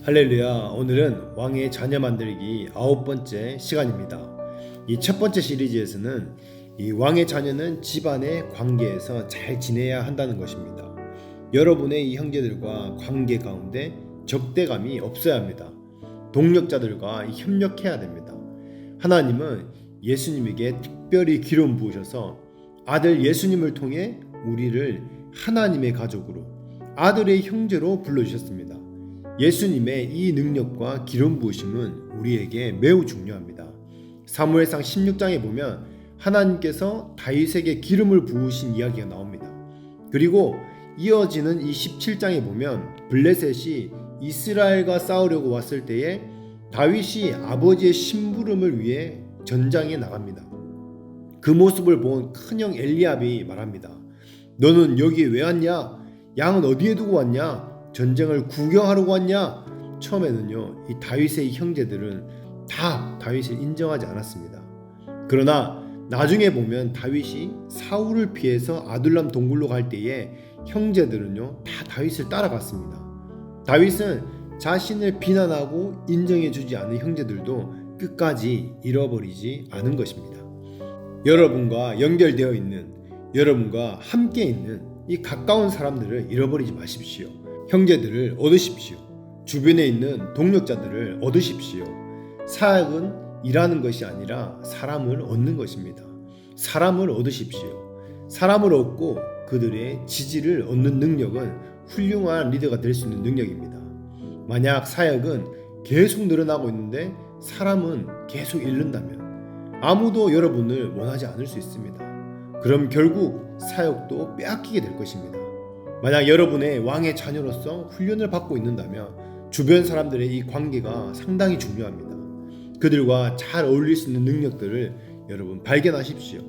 할렐루야. 오늘은 왕의 자녀 만들기 9번째 시간입니다. 이 첫 번째 시리즈에서는 이 왕의 자녀는 집안의 관계에서 잘 지내야 한다는 것입니다. 여러분의 이 형제들과 관계 가운데 적대감이 없어야 합니다. 동력자들과 협력해야 됩니다. 하나님은 예수님에게 특별히 기름 부으셔서 아들 예수님을 통해 우리를 하나님의 가족으로, 아들의 형제로 불러주셨습니다. 예수님의 이 능력과 기름 부으심은 우리에게 매우 중요합니다. 사무엘상 16장에 보면 하나님께서 다윗에게 기름을 부으신 이야기가 나옵니다. 그리고 이어지는 이 17장에 보면 블레셋이 이스라엘과 싸우려고 왔을 때에 다윗이 아버지의 심부름을 위해 전장에 나갑니다. 그 모습을 본 큰형 엘리압이 말합니다. 너는 여기 왜 왔냐? 양은 어디에 두고 왔냐? 전쟁을 구경하려고 왔냐? 처음에는요, 이 다윗의 형제들은 다 다윗을 인정하지 않았습니다. 그러나 나중에 보면 다윗이 사울을 피해서 아둘람 동굴로 갈 때에 형제들은요, 다 다윗을 따라갔습니다. 다윗은 자신을 비난하고 인정해주지 않은 형제들도 끝까지 잃어버리지 않은 것입니다. 여러분과 연결되어 있는, 여러분과 함께 있는 이 가까운 사람들을 잃어버리지 마십시오. 형제들을 얻으십시오. 주변에 있는 동력자들을 얻으십시오. 사역은 일하는 것이 아니라 사람을 얻는 것입니다. 사람을 얻으십시오. 사람을 얻고 그들의 지지를 얻는 능력은 훌륭한 리더가 될 수 있는 능력입니다. 만약 사역은 계속 늘어나고 있는데 사람은 계속 잃는다면 아무도 여러분을 원하지 않을 수 있습니다. 그럼 결국 사역도 빼앗기게 될 것입니다. 만약 여러분의 왕의 자녀로서 훈련을 받고 있는다면 주변 사람들의 이 관계가 상당히 중요합니다. 그들과 잘 어울릴 수 있는 능력들을 여러분 발견하십시오.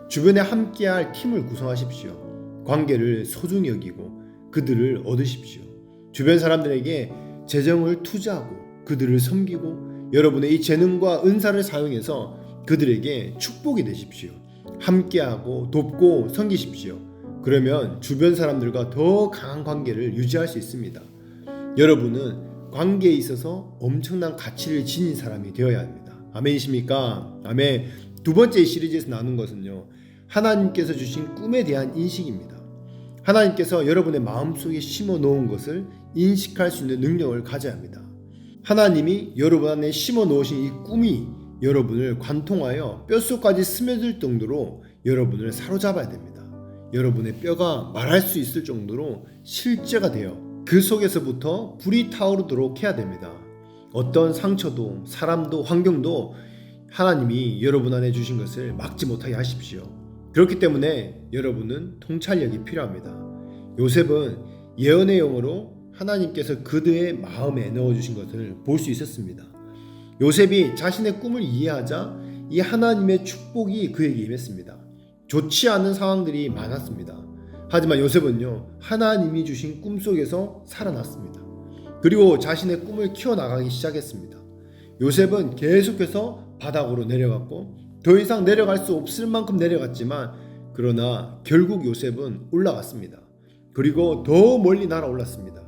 주변에 함께할 팀을 구성하십시오. 관계를 소중히 여기고 그들을 얻으십시오. 주변 사람들에게 재정을 투자하고 그들을 섬기고 여러분의 이 재능과 은사를 사용해서 그들에게 축복이 되십시오. 함께하고 돕고 섬기십시오. 그러면 주변 사람들과 더 강한 관계를 유지할 수 있습니다. 여러분은 관계에 있어서 엄청난 가치를 지닌 사람이 되어야 합니다. 아멘이십니까? 아멘. 두 번째 시리즈에서 나눈 것은요, 하나님께서 주신 꿈에 대한 인식입니다. 하나님께서 여러분의 마음속에 심어 놓은 것을 인식할 수 있는 능력을 가져야 합니다. 하나님이 여러분 안에 심어 놓으신 이 꿈이 여러분을 관통하여 뼛속까지 스며들 정도로 여러분을 사로잡아야 됩니다. 여러분의 뼈가 말할 수 있을 정도로 실제가 되어 그 속에서부터 불이 타오르도록 해야 됩니다. 어떤 상처도 사람도 환경도 하나님이 여러분 안에 주신 것을 막지 못하게 하십시오. 그렇기 때문에 여러분은 통찰력이 필요합니다. 요셉은 예언의 영으로 하나님께서 그들의 마음에 넣어주신 것을 볼 수 있었습니다. 요셉이 자신의 꿈을 이해하자 이 하나님의 축복이 그에게 임했습니다. 좋지 않은 상황들이 많았습니다. 하지만 요셉은요, 하나님이 주신 꿈속에서 살아났습니다. 그리고 자신의 꿈을 키워나가기 시작했습니다. 요셉은 계속해서 바닥으로 내려갔고 더 이상 내려갈 수 없을 만큼 내려갔지만 그러나 결국 요셉은 올라갔습니다. 그리고 더 멀리 날아올랐습니다.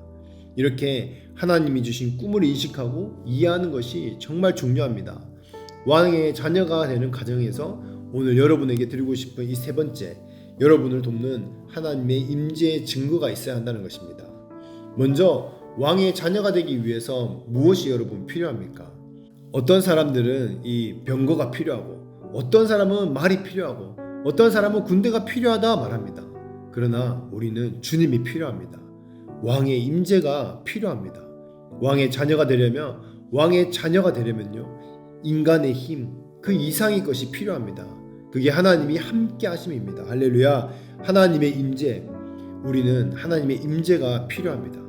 이렇게 하나님이 주신 꿈을 인식하고 이해하는 것이 정말 중요합니다. 왕의 자녀가 되는 가정에서 오늘 여러분에게 드리고 싶은 이 세 번째, 여러분을 돕는 하나님의 임재의 증거가 있어야 한다는 것입니다. 먼저 왕의 자녀가 되기 위해서 무엇이 여러분 필요합니까? 어떤 사람들은 이 병거가 필요하고 어떤 사람은 말이 필요하고 어떤 사람은 군대가 필요하다 말합니다. 그러나 우리는 주님이 필요합니다. 왕의 임재가 필요합니다. 왕의 자녀가 되려면요, 인간의 힘, 그 이상의 것이 필요합니다. 그게 하나님이 함께 하심입니다. 할렐루야. 하나님의 임재, 우리는 하나님의 임재가 필요합니다.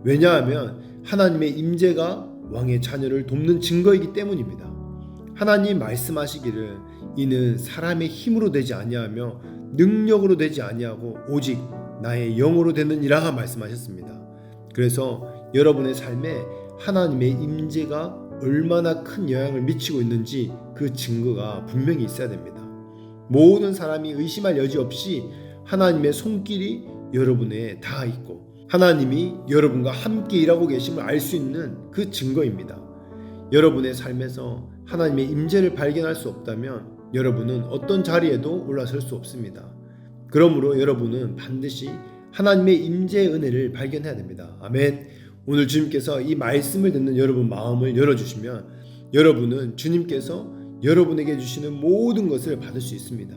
왜냐하면 하나님의 임재가 왕의 자녀를 돕는 증거이기 때문입니다. 하나님 말씀하시기를 이는 사람의 힘으로 되지 아니하며 능력으로 되지 아니하고 오직 나의 영으로 되느니라 말씀하셨습니다. 그래서 여러분의 삶에 하나님의 임재가 얼마나 큰 영향을 미치고 있는지 그 증거가 분명히 있어야 됩니다. 모든 사람이 의심할 여지 없이 하나님의 손길이 여러분에 닿아 있고 하나님이 여러분과 함께 일하고 계심을 알 수 있는 그 증거입니다. 여러분의 삶에서 하나님의 임재를 발견할 수 없다면 여러분은 어떤 자리에도 올라설 수 없습니다. 그러므로 여러분은 반드시 하나님의 임재의 은혜를 발견해야 됩니다. 아멘. 오늘 주님께서 이 말씀을 듣는 여러분 마음을 열어주시면 여러분은 주님께서 여러분에게 주시는 모든 것을 받을 수 있습니다.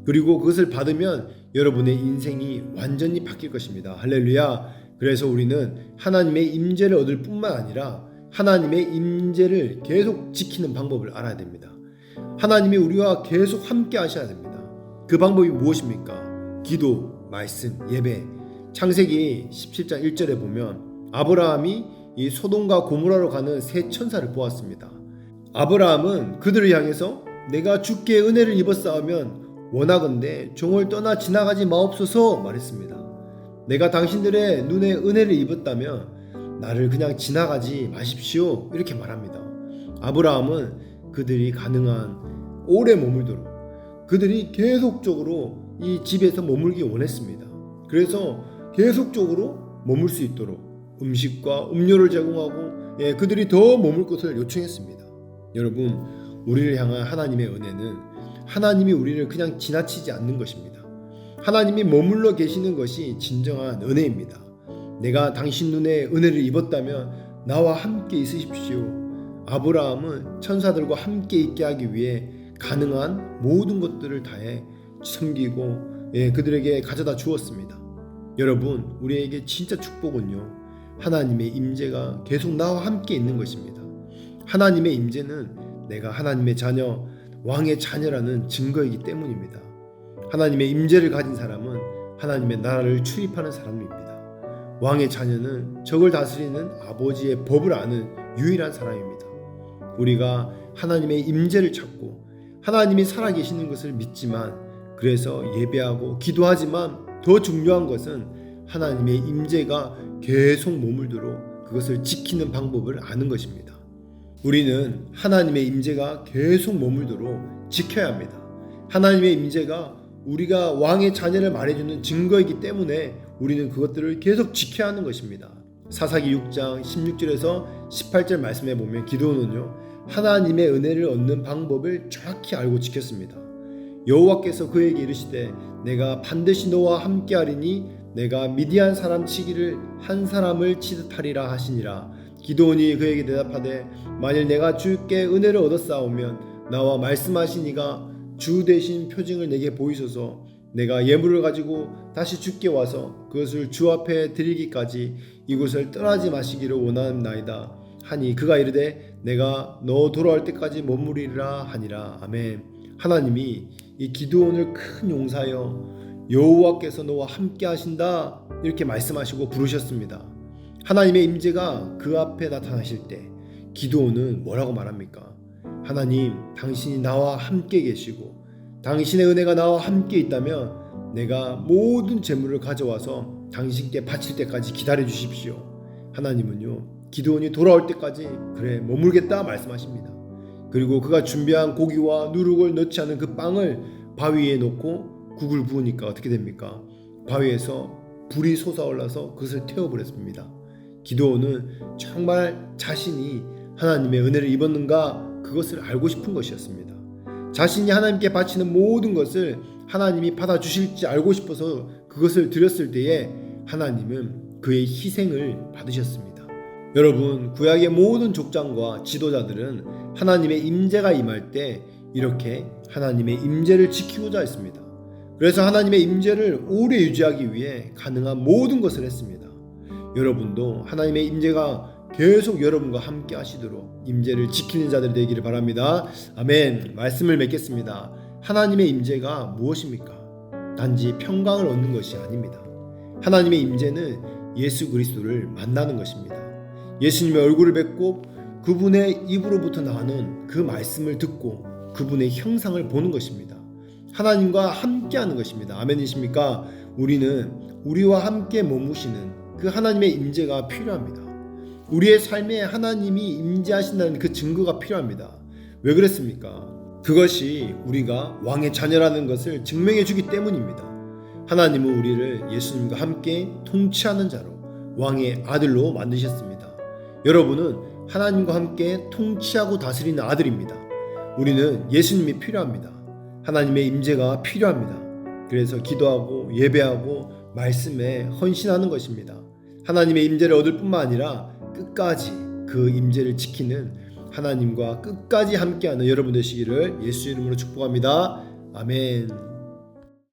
그리고 그것을 받으면 여러분의 인생이 완전히 바뀔 것입니다. 할렐루야. 그래서 우리는 하나님의 임재를 얻을 뿐만 아니라 하나님의 임재를 계속 지키는 방법을 알아야 됩니다. 하나님이 우리와 계속 함께 하셔야 됩니다. 그 방법이 무엇입니까? 기도, 말씀, 예배. 창세기 17장 1절에 보면 아브라함이 이 소돔과 고모라로 가는 세 천사를 보았습니다. 아브라함은 그들을 향해서 내가 주께 은혜를 입었사오면 원하건대 종을 떠나 지나가지 마옵소서 말했습니다. 내가 당신들의 눈에 은혜를 입었다면 나를 그냥 지나가지 마십시오 이렇게 말합니다. 아브라함은 그들이 가능한 오래 머물도록 그들이 계속적으로 이 집에서 머물기 원했습니다. 그래서 계속적으로 머물 수 있도록 음식과 음료를 제공하고 그들이 더 머물 것을 요청했습니다. 여러분, 우리를 향한 하나님의 은혜는 하나님이 우리를 그냥 지나치지 않는 것입니다. 하나님이 머물러 계시는 것이 진정한 은혜입니다. 내가 당신 눈에 은혜를 입었다면 나와 함께 있으십시오. 아브라함은 천사들과 함께 있게 하기 위해 가능한 모든 것들을 다해 섬기고 그들에게 가져다 주었습니다. 여러분, 우리에게 진짜 축복은요, 하나님의 임재가 계속 나와 함께 있는 것입니다. 하나님의 임재는 내가 하나님의 자녀, 왕의 자녀라는 증거이기 때문입니다. 하나님의 임재를 가진 사람은 하나님의 나라를 출입하는 사람입니다. 왕의 자녀는 적을 다스리는 아버지의 법을 아는 유일한 사람입니다. 우리가 하나님의 임재를 찾고 하나님이 살아계시는 것을 믿지만, 그래서 예배하고 기도하지만 더 중요한 것은 하나님의 임재가 계속 머물도록 그것을 지키는 방법을 아는 것입니다. 우리는 하나님의 임재가 계속 머물도록 지켜야 합니다. 하나님의 임재가 우리가 왕의 자녀를 말해주는 증거이기 때문에 우리는 그것들을 계속 지켜야 하는 것입니다. 사사기 6장 16절에서 18절 말씀에 보면 기드온은요, 하나님의 은혜를 얻는 방법을 정확히 알고 지켰습니다. 여호와께서 그에게 이르시되 내가 반드시 너와 함께하리니 내가 미디안 사람 치기를 한 사람을 치듯 하리라 하시니라. 기드온이 그에게 대답하되 만일 내가 주께 은혜를 얻었사오면 나와 말씀하시니가 주 대신 표징을 내게 보이소서. 내가 예물을 가지고 다시 주께 와서 그것을 주 앞에 드리기까지 이곳을 떠나지 마시기를 원하나이다 하니 그가 이르되 내가 너 돌아올 때까지 머무리리라 하니라. 아멘. 하나님이 이 기드온을 큰 용사여 여호와께서 너와 함께 하신다 이렇게 말씀하시고 부르셨습니다. 하나님의 임재가 그 앞에 나타나실 때 기드온은 뭐라고 말합니까? 하나님, 당신이 나와 함께 계시고 당신의 은혜가 나와 함께 있다면 내가 모든 재물을 가져와서 당신께 바칠 때까지 기다려 주십시오. 하나님은요, 기드온이 돌아올 때까지 그래 머물겠다 말씀하십니다. 그리고 그가 준비한 고기와 누룩을 넣지 않은 그 빵을 바위에 놓고 국을 부으니까 어떻게 됩니까? 바위에서 불이 솟아올라서 그것을 태워버렸습니다. 기드온은 정말 자신이 하나님의 은혜를 입었는가 그것을 알고 싶은 것이었습니다. 자신이 하나님께 바치는 모든 것을 하나님이 받아주실지 알고 싶어서 그것을 드렸을 때에 하나님은 그의 희생을 받으셨습니다. 여러분, 구약의 모든 족장과 지도자들은 하나님의 임재가 임할 때 이렇게 하나님의 임재를 지키고자 했습니다. 그래서 하나님의 임재를 오래 유지하기 위해 가능한 모든 것을 했습니다. 여러분도 하나님의 임재가 계속 여러분과 함께 하시도록 임재를 지키는 자들이 되기를 바랍니다. 아멘. 말씀을 맺겠습니다. 하나님의 임재가 무엇입니까? 단지 평강을 얻는 것이 아닙니다. 하나님의 임재는 예수 그리스도를 만나는 것입니다. 예수님의 얼굴을 뵙고 그분의 입으로부터 나오는 그 말씀을 듣고 그분의 형상을 보는 것입니다. 하나님과 함께하는 것입니다. 아멘이십니까? 우리는 우리와 함께 머무시는 그 하나님의 임재가 필요합니다. 우리의 삶에 하나님이 임재하신다는 그 증거가 필요합니다. 왜 그랬습니까? 그것이 우리가 왕의 자녀라는 것을 증명해 주기 때문입니다. 하나님은 우리를 예수님과 함께 통치하는 자로, 왕의 아들로 만드셨습니다. 여러분은 하나님과 함께 통치하고 다스리는 아들입니다. 우리는 예수님이 필요합니다. 하나님의 임재가 필요합니다. 그래서 기도하고 예배하고 말씀에 헌신하는 것입니다. 하나님의 임재를 얻을 뿐만 아니라 끝까지 그 임재를 지키는 하나님과 끝까지 함께하는 여러분 되시기를 예수 이름으로 축복합니다. 아멘.